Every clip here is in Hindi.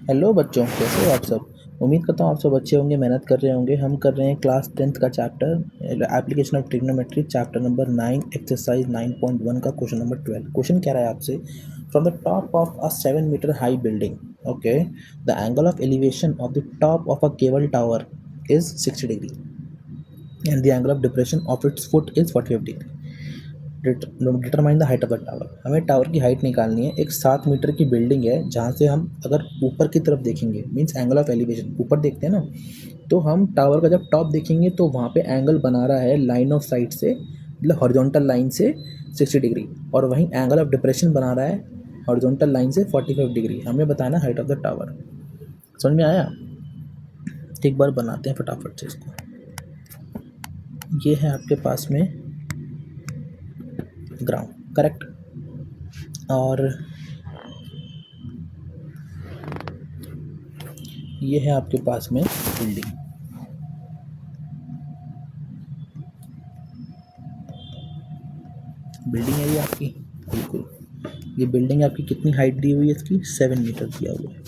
हेलो बच्चों, कैसे हो आप सब। उम्मीद करता हूँ आप सब अच्छे होंगे, मेहनत कर रहे होंगे। हम कर रहे हैं क्लास 10th का chapter application of trigonometry, chapter number 9, exercise 9.1 का क्वेश्चन नंबर 12। क्वेश्चन क्या रहा है आपसे, from the top of a 7 metre high building, okay, the angle of elevation of the top of a cable tower is 60 degree and the angle of depression of its foot is 45 degree. Determine the height of the tower. हमें टावर की हाइट निकालनी है। एक 7 मीटर की बिल्डिंग है जहाँ से हम अगर ऊपर की तरफ देखेंगे, मीन्स एंगल ऑफ एलिवेशन, ऊपर देखते हैं ना, तो हम टावर का जब टॉप देखेंगे तो वहाँ पे एंगल बना रहा है लाइन ऑफ साइट से, मतलब हॉरिजॉन्टल लाइन से 60 डिग्री, और वहीं एंगल ऑफ डिप्रेशन बना रहा है हॉरिजॉन्टल लाइन से 45 डिग्री। हमें बताना हाइट ऑफ द टावर। समझ में आया? एक बार बनाते हैं फटाफट से इसको। ये है आपके पास में ग्राउंड, करेक्ट, और ये है आपके पास में बिल्डिंग। बिल्डिंग है ये आपकी, बिल्कुल। ये बिल्डिंग आपकी कितनी हाइट दी हुई है इसकी? 7 मीटर दिया हुआ है।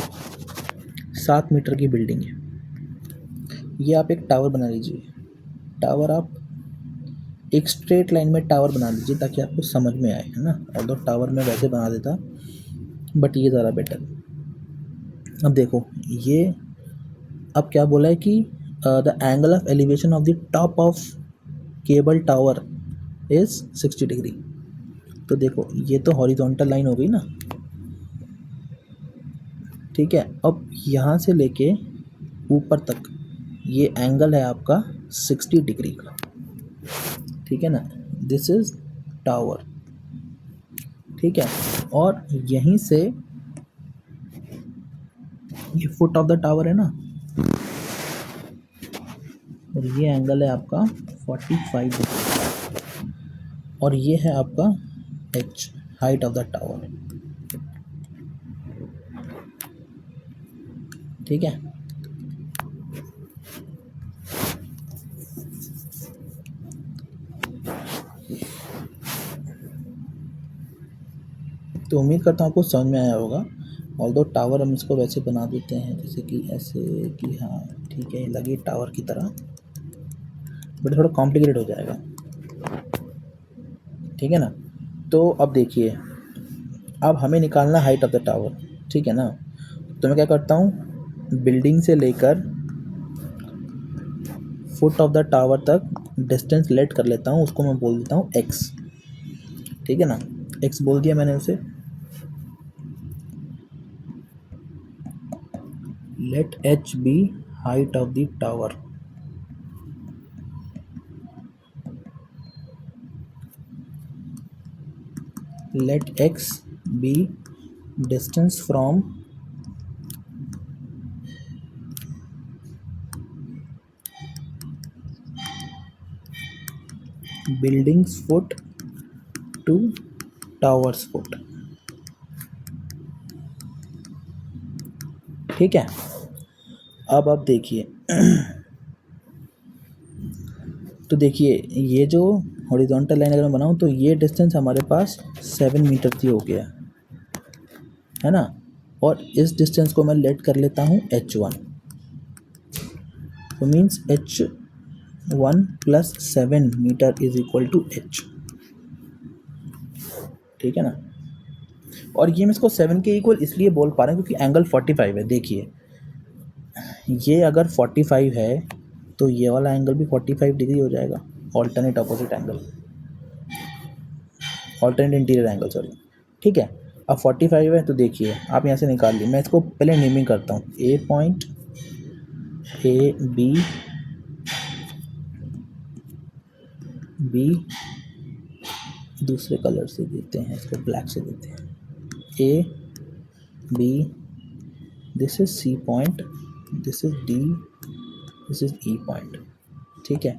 7 मीटर की बिल्डिंग है ये। आप एक टावर बना लीजिए। टावर आप एक स्ट्रेट लाइन में टावर बना लीजिए ताकि आपको समझ में आए, है ना। और तो टावर में वैसे बना देता, बट ये ज़्यादा बेटर। अब देखो ये, अब क्या बोला है कि the angle of elevation of the top of cable tower is 60 degree. तो देखो ये तो हॉरिजॉन्टल लाइन हो गई ना, ठीक है। अब यहाँ से लेके ऊपर तक ये एंगल है आपका 60 डिग्री का, ठीक है ना। दिस इज टावर, ठीक है। और यहीं से ये फुट ऑफ द टावर है ना, और ये एंगल है आपका 45 डिग्री, और ये है आपका h, height of the tower, ठीक है। तो उम्मीद करता हूँ आपको समझ में आया होगा। ऑल्दो टावर हम इसको वैसे बना देते हैं जैसे कि ऐसे कि हाँ ठीक है, लगे टावर की तरह, बट थोड़ा कॉम्प्लिकेटेड हो जाएगा, ठीक है ना। तो अब देखिए, अब हमें निकालना हाइट ऑफ द टावर, ठीक है ना। तो मैं क्या करता हूँ, बिल्डिंग से लेकर फुट ऑफ द टावर तक डिस्टेंस लेट कर लेता हूँ, उसको मैं बोल देता हूँ x, ठीक है ना। x बोल दिया मैंने उसे। Let h be height of the tower, let x be distance from building's foot to tower's foot, ठीक है। अब आप देखिए तो देखिए ये जो हॉरिजॉन्टल लाइन अगर मैं बनाऊँ तो ये डिस्टेंस हमारे पास 7 मीटर की हो गया, है ना। और इस डिस्टेंस को मैं लेट कर लेता हूँ h1, तो means h1 plus 7 metre is equal to h, ठीक है ना। और ये मैं इसको 7 के इक्वल इसलिए बोल पा रहा हूँ क्योंकि एंगल 45 है। देखिए ये अगर 45 है तो ये वाला एंगल भी 45 डिग्री हो जाएगा, alternate opposite angle, alternate interior angle, sorry, ठीक है। अब 45 है तो देखिए आप यहाँ से निकाल ली। मैं इसको पहले नेमिंग करता हूँ, A point, A B, B दूसरे कलर से देते हैं, इसको ब्लैक से देते हैं, A B, this is C point, this is D, this is E point, ठीक है,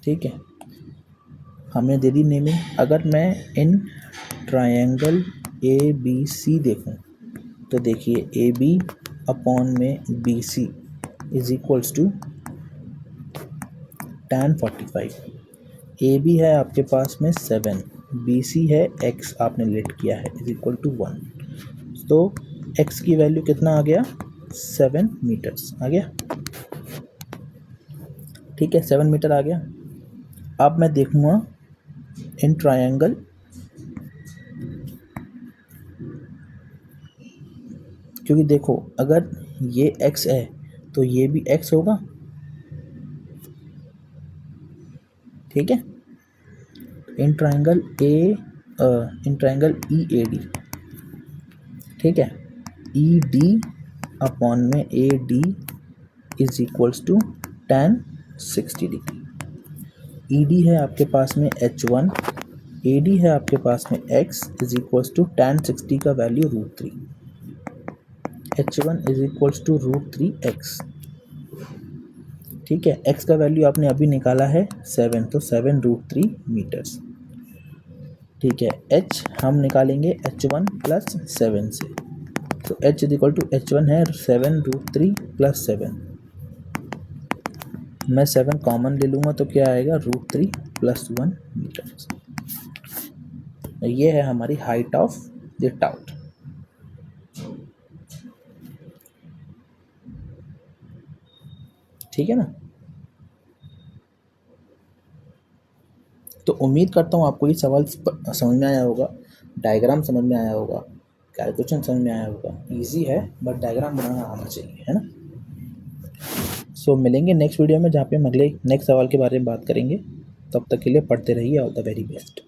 ठीक है। हमने दे दी नेमिंग। अगर मैं in triangle A B C देखूं तो देखिए ए बी अपॉन में B C is equals to tan 45। A B है आपके पास में 7, बी सी है x आपने लेट किया है, इज इक्वल टू 1। तो x की वैल्यू कितना आ गया, 7 मीटर्स आ गया। ठीक है, 7 मीटर आ गया। अब मैं देखूँगा इन ट्रायंगल, क्योंकि देखो अगर ये x है तो ये भी x होगा। ठीक है, in triangle E A D, ठीक है, ई डी अपॉन में A D is equals to tan 60 degree. E D है आपके पास में h1, ए डी है आपके पास में x is equals to tan 60 का value √3, h1 is equals to √3x। ठीक है, x का वैल्यू आपने अभी निकाला है 7, तो 7 √3 मीटर्स। ठीक है, h हम निकालेंगे h1 प्लस 7 से, तो h is equal to h1 है 7 √3 प्लस 7, मैं 7 कॉमन ले लूँगा तो क्या आएगा, √3 प्लस 1 मीटर्स। ये है हमारी हाइट ऑफ द टावर। ठीक है ना। तो उम्मीद करता हूँ आपको ये सवाल समझ में आया होगा, डायग्राम समझ में आया होगा, कैलकुलेशन समझ में आया होगा। इजी है बट डायग्राम बनाना आना चाहिए, है ना। सो मिलेंगे नेक्स्ट वीडियो में, जहाँ पे हम अगले नेक्स्ट सवाल के बारे में बात करेंगे। तब तक के लिए पढ़ते रहिए। All the very best.